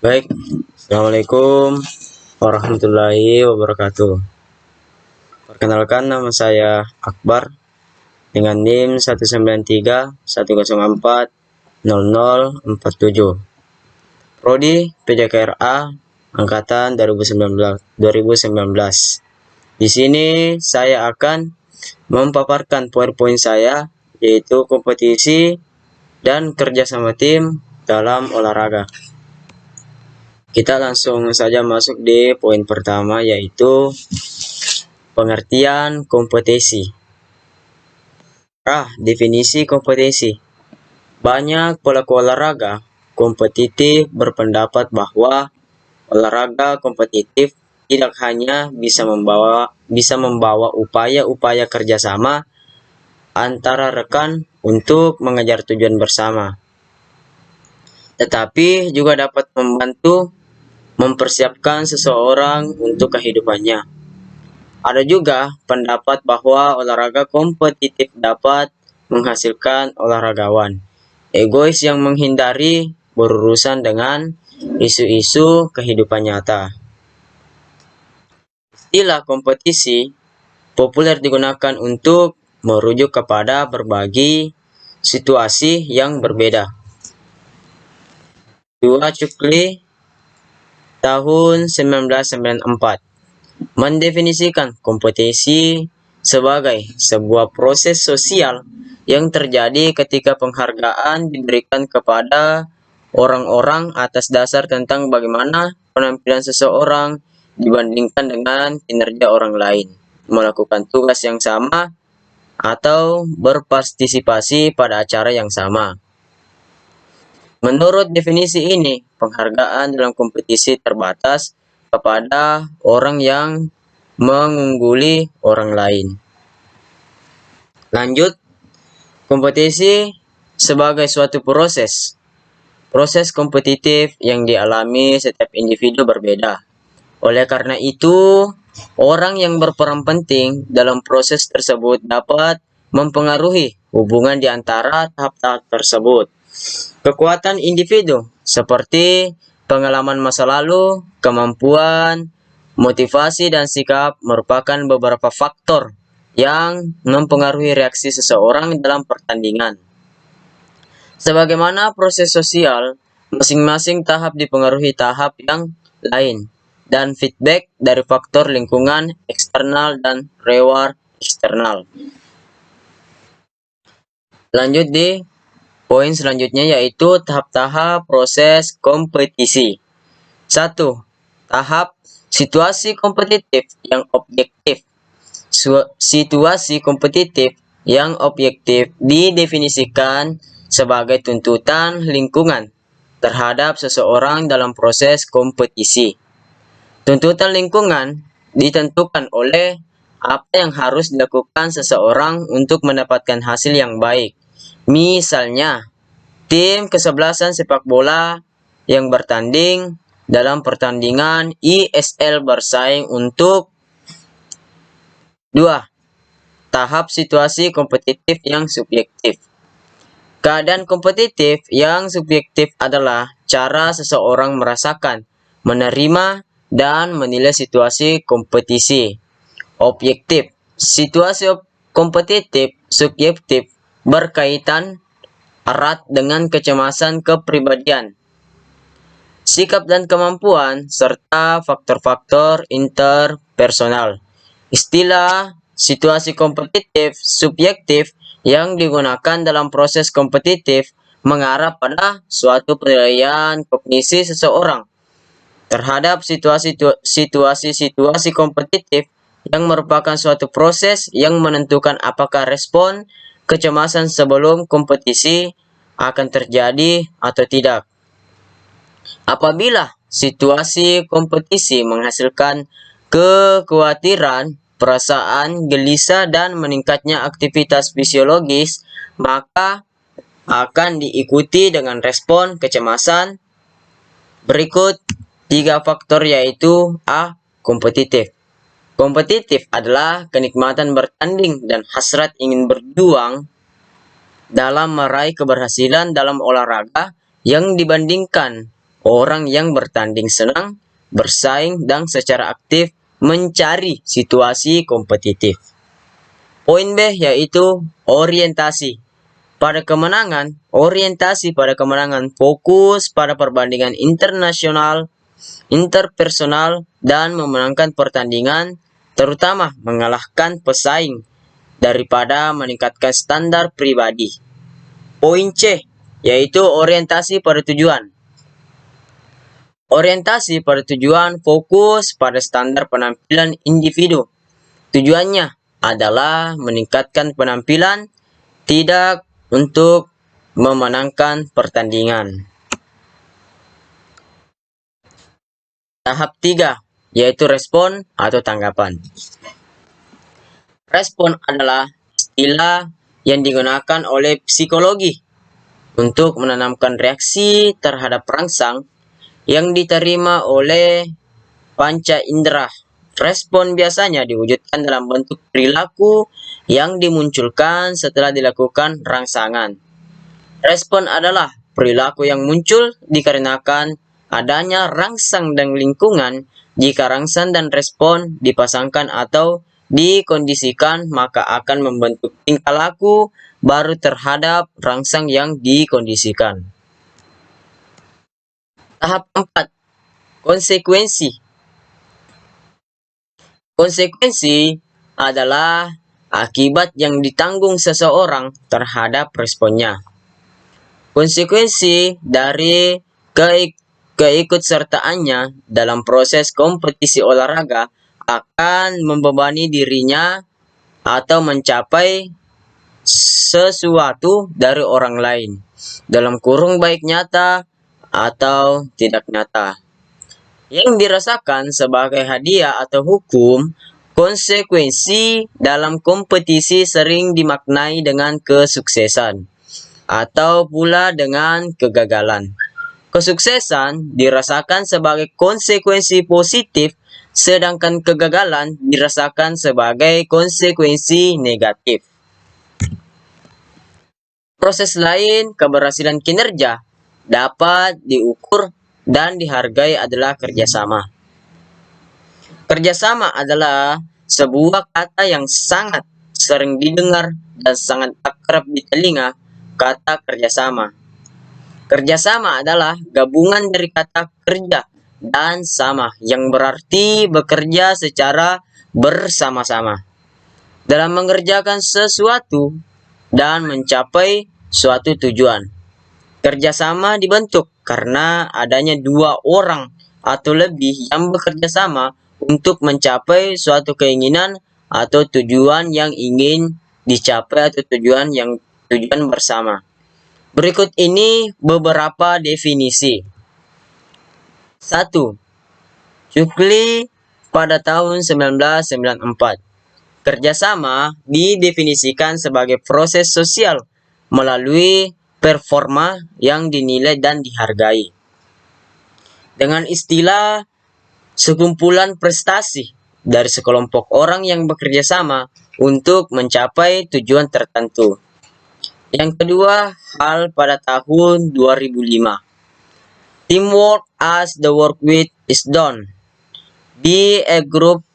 Baik, Assalamualaikum warahmatullahi wabarakatuh. Perkenalkan, nama saya Akbar dengan NIM 193104047. Prodi PJKRA angkatan 2019. Di sini saya akan memaparkan poin-poin saya, yaitu kompetisi dan kerjasama tim dalam olahraga. Kita langsung saja masuk di poin pertama, yaitu pengertian kompetisi. Definisi kompetisi. Banyak pelaku olahraga kompetitif berpendapat bahwa olahraga kompetitif tidak hanya bisa membawa upaya-upaya kerjasama antara rekan untuk mengejar tujuan bersama, tetapi juga dapat membantu mempersiapkan seseorang untuk kehidupannya. Ada juga pendapat bahwa olahraga kompetitif dapat menghasilkan olahragawan egois yang menghindari berurusan dengan isu-isu kehidupan nyata. Istilah kompetisi populer digunakan untuk merujuk kepada berbagai situasi yang berbeda. Dua Cukli tahun 1994 mendefinisikan kompetisi sebagai sebuah proses sosial yang terjadi ketika penghargaan diberikan kepada orang-orang atas dasar tentang bagaimana penampilan seseorang dibandingkan dengan kinerja orang lain, melakukan tugas yang sama, atau berpartisipasi pada acara yang sama. Menurut definisi ini, penghargaan dalam kompetisi terbatas kepada orang yang mengungguli orang lain. Lanjut, kompetisi sebagai suatu proses kompetitif yang dialami setiap individu berbeda. Oleh karena itu, orang yang berperan penting dalam proses tersebut dapat mempengaruhi hubungan di antara tahap-tahap tersebut. Kekuatan individu seperti pengalaman masa lalu, kemampuan, motivasi, dan sikap merupakan beberapa faktor yang mempengaruhi reaksi seseorang dalam pertandingan. Sebagaimana proses sosial, masing-masing tahap dipengaruhi tahap yang lain, dan feedback dari faktor lingkungan eksternal dan reward eksternal. Lanjut di poin selanjutnya, yaitu tahap-tahap proses kompetisi. 1. Tahap situasi kompetitif yang objektif. Situasi kompetitif yang objektif didefinisikan sebagai tuntutan lingkungan terhadap seseorang dalam proses kompetisi. Tuntutan lingkungan ditentukan oleh apa yang harus dilakukan seseorang untuk mendapatkan hasil yang baik. Misalnya, tim kesebelasan sepak bola yang bertanding dalam pertandingan ISL bersaing untuk 2. Tahap situasi kompetitif yang subjektif. Keadaan kompetitif yang subjektif adalah cara seseorang merasakan, menerima, dan menilai situasi kompetisi. Objektif. Situasi kompetitif subjektif berkaitan erat dengan kecemasan kepribadian, sikap dan kemampuan, serta faktor-faktor interpersonal. Istilah situasi kompetitif subjektif yang digunakan dalam proses kompetitif mengarah pada suatu penilaian kognisi seseorang terhadap situasi kompetitif yang merupakan suatu proses yang menentukan apakah respon kecemasan sebelum kompetisi akan terjadi atau tidak. Apabila situasi kompetisi menghasilkan kekhawatiran, perasaan gelisah, dan meningkatnya aktivitas fisiologis, maka akan diikuti dengan respon kecemasan. Berikut 3 faktor, yaitu A. Kompetitif. Kompetitif adalah kenikmatan bertanding dan hasrat ingin berjuang dalam meraih keberhasilan dalam olahraga yang dibandingkan orang yang bertanding senang, bersaing, dan secara aktif mencari situasi kompetitif. Poin B yaitu orientasi. Pada kemenangan, orientasi pada kemenangan fokus pada perbandingan internasional, interpersonal, dan memenangkan pertandingan, terutama mengalahkan pesaing, daripada meningkatkan standar pribadi. Poin C, yaitu orientasi pada tujuan. Orientasi pada tujuan fokus pada standar penampilan individu. Tujuannya adalah meningkatkan penampilan, tidak untuk memenangkan pertandingan. Tahap 3, yaitu respon atau tanggapan. Respon adalah istilah yang digunakan oleh psikologi untuk menanamkan reaksi terhadap rangsang yang diterima oleh panca indera. Respon biasanya diwujudkan dalam bentuk perilaku yang dimunculkan setelah dilakukan rangsangan. Respon adalah perilaku yang muncul dikarenakan adanya rangsang dan lingkungan. Jika rangsang dan respon dipasangkan atau dikondisikan, maka akan membentuk tingkah laku baru terhadap rangsang yang dikondisikan. Tahap 4, konsekuensi. Konsekuensi adalah akibat yang ditanggung seseorang terhadap responnya. Konsekuensi dari keikutsertaannya dalam proses kompetisi olahraga akan membebani dirinya atau mencapai sesuatu dari orang lain, dalam kurung baik nyata atau tidak nyata, yang dirasakan sebagai hadiah atau hukum. Konsekuensi dalam kompetisi sering dimaknai dengan kesuksesan atau pula dengan kegagalan. Kesuksesan dirasakan sebagai konsekuensi positif, sedangkan kegagalan dirasakan sebagai konsekuensi negatif. Proses lain keberhasilan kinerja dapat diukur dan dihargai adalah kerjasama. Kerjasama adalah sebuah kata yang sangat sering didengar dan sangat akrab di telinga, kata kerjasama. Kerjasama adalah gabungan dari kata kerja dan sama, yang berarti bekerja secara bersama-sama dalam mengerjakan sesuatu dan mencapai suatu tujuan. Kerjasama dibentuk karena adanya dua orang atau lebih yang bekerja sama untuk mencapai suatu keinginan atau tujuan yang ingin dicapai atau tujuan bersama. Berikut ini beberapa definisi. 1. Shukli pada tahun 1994. Kerjasama didefinisikan sebagai proses sosial melalui performa yang dinilai dan dihargai. Dengan istilah sekumpulan prestasi dari sekelompok orang yang bekerja sama untuk mencapai tujuan tertentu. Yang kedua, hal pada tahun 2005. Teamwork as the work with is done. Be a group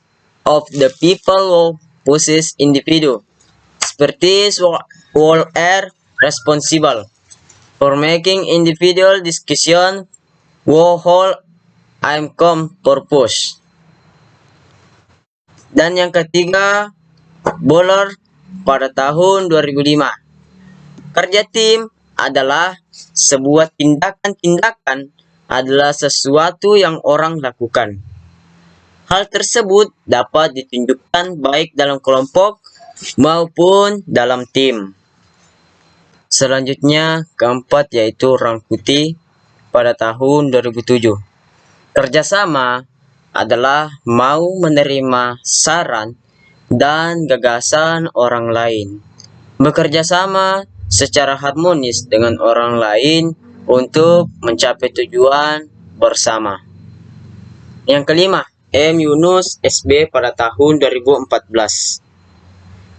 of the people who possess individual. Expertise who are responsible for making individual decision who hold common purpose. Dan yang ketiga, Boller pada tahun 2005. Kerja tim adalah sebuah tindakan adalah sesuatu yang orang lakukan. Hal tersebut dapat ditunjukkan baik dalam kelompok maupun dalam tim. Selanjutnya, keempat yaitu Rangkuti pada tahun 2007. Kerjasama adalah mau menerima saran dan gagasan orang lain, bekerja sama secara harmonis dengan orang lain untuk mencapai tujuan bersama. Yang kelima, M. Yunus SB pada tahun 2014.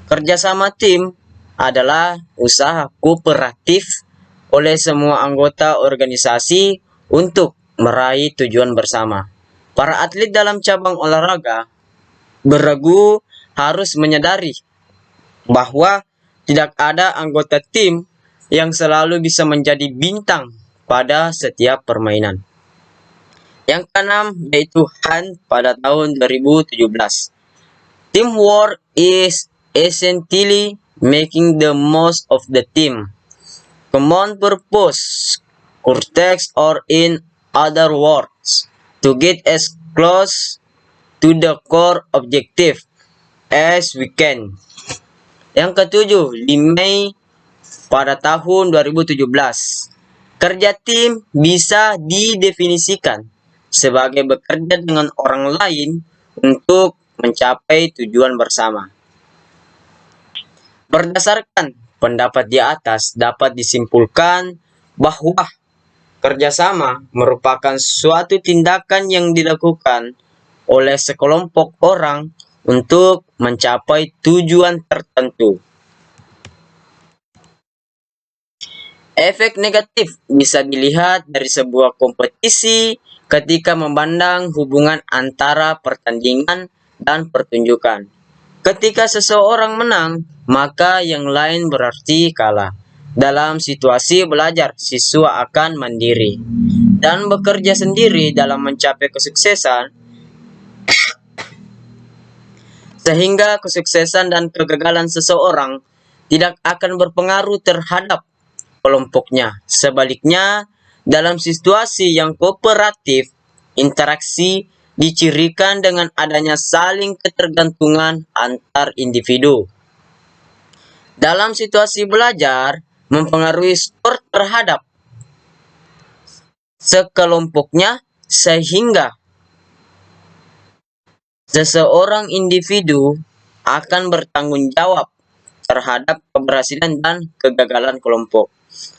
Kerjasama tim adalah usaha kooperatif oleh semua anggota organisasi untuk meraih tujuan bersama. Para atlet dalam cabang olahraga beregu harus menyadari bahwa tidak ada anggota tim yang selalu bisa menjadi bintang pada setiap permainan. Yang keenam yaitu Han pada tahun 2017. Teamwork is essentially making the most of the team. Common purpose, cortex, or in other words, to get as close to the core objective as we can. Yang ketujuh, di Mei pada tahun 2017, kerja tim bisa didefinisikan sebagai bekerja dengan orang lain untuk mencapai tujuan bersama. Berdasarkan pendapat di atas, dapat disimpulkan bahwa kerjasama merupakan suatu tindakan yang dilakukan oleh sekelompok orang untuk mencapai tujuan tertentu. Efek negatif bisa dilihat dari sebuah kompetisi ketika memandang hubungan antara pertandingan dan pertunjukan. Ketika seseorang menang, maka yang lain berarti kalah. Dalam situasi belajar, siswa akan mandiri dan bekerja sendiri dalam mencapai kesuksesan, sehingga kesuksesan dan kegagalan seseorang tidak akan berpengaruh terhadap kelompoknya. Sebaliknya, dalam situasi yang kooperatif, interaksi dicirikan dengan adanya saling ketergantungan antar individu. Dalam situasi belajar, mempengaruhi skor terhadap sekelompoknya sehingga seseorang individu akan bertanggung jawab terhadap keberhasilan dan kegagalan kelompok.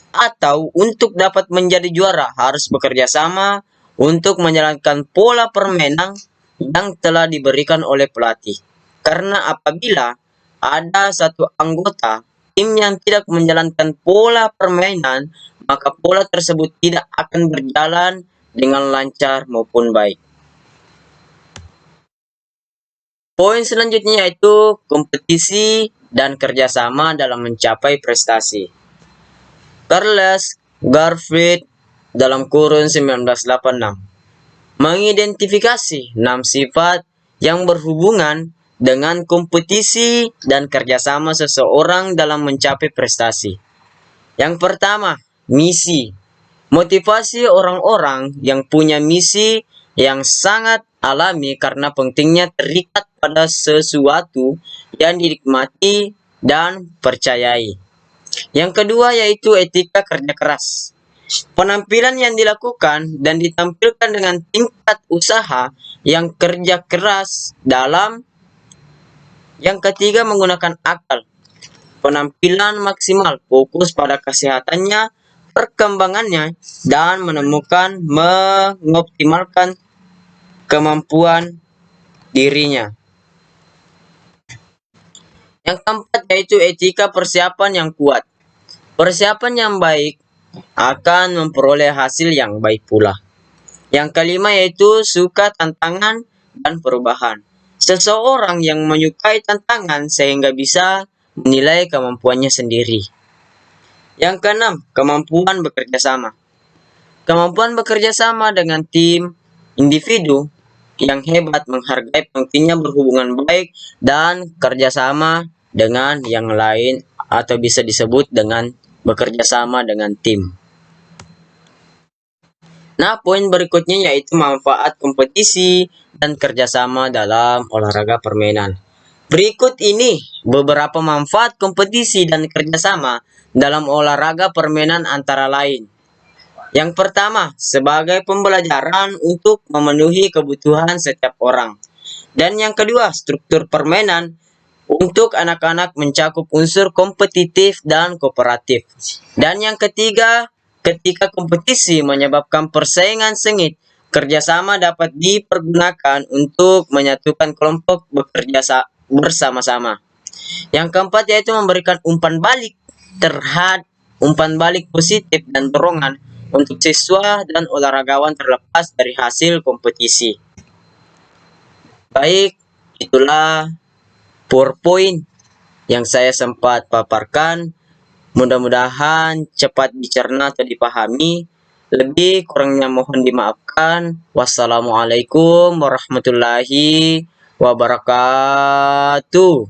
Atau untuk dapat menjadi juara harus bekerja sama untuk menjalankan pola permainan yang telah diberikan oleh pelatih. Karena apabila ada satu anggota tim yang tidak menjalankan pola permainan, maka pola tersebut tidak akan berjalan dengan lancar maupun baik. Poin selanjutnya yaitu kompetisi dan kerjasama dalam mencapai prestasi. Charles Garfield dalam kurun 1986 mengidentifikasi 6 sifat yang berhubungan dengan kompetisi dan kerjasama seseorang dalam mencapai prestasi. Yang pertama, misi. Motivasi orang-orang yang punya misi yang sangat alami karena pentingnya terikat pada sesuatu yang dinikmati dan percayai. Yang kedua yaitu etika kerja keras. Penampilan yang dilakukan dan ditampilkan dengan tingkat usaha yang kerja keras dalam. Yang ketiga menggunakan akal. Penampilan maksimal, fokus pada kesehatannya, perkembangannya, dan mengoptimalkan kemampuan dirinya. Yang keempat yaitu etika persiapan yang kuat. Persiapan yang baik akan memperoleh hasil yang baik pula. Yang kelima yaitu suka tantangan dan perubahan. Seseorang yang menyukai tantangan sehingga bisa menilai kemampuannya sendiri. Yang keenam, kemampuan bekerja sama. Kemampuan bekerja sama dengan tim, individu yang hebat menghargai pentingnya berhubungan baik dan kerjasama dengan yang lain atau bisa disebut dengan bekerja sama dengan tim. Nah, poin berikutnya yaitu manfaat kompetisi dan kerjasama dalam olahraga permainan. Berikut ini beberapa manfaat kompetisi dan kerjasama dalam olahraga permainan antara lain. Yang pertama, sebagai pembelajaran untuk memenuhi kebutuhan setiap orang. Dan yang kedua, struktur permainan untuk anak-anak mencakup unsur kompetitif dan kooperatif. Dan yang ketiga, ketika kompetisi menyebabkan persaingan sengit, kerjasama dapat dipergunakan untuk menyatukan kelompok bekerja bersama-sama. Yang keempat yaitu memberikan umpan balik positif dan dorongan untuk siswa dan olahragawan terlepas dari hasil kompetisi. Baik, itulah PowerPoint yang saya sempat paparkan. Mudah-mudahan cepat dicerna atau dipahami. Lebih kurangnya mohon dimaafkan. Wassalamualaikum warahmatullahi wabarakatuh.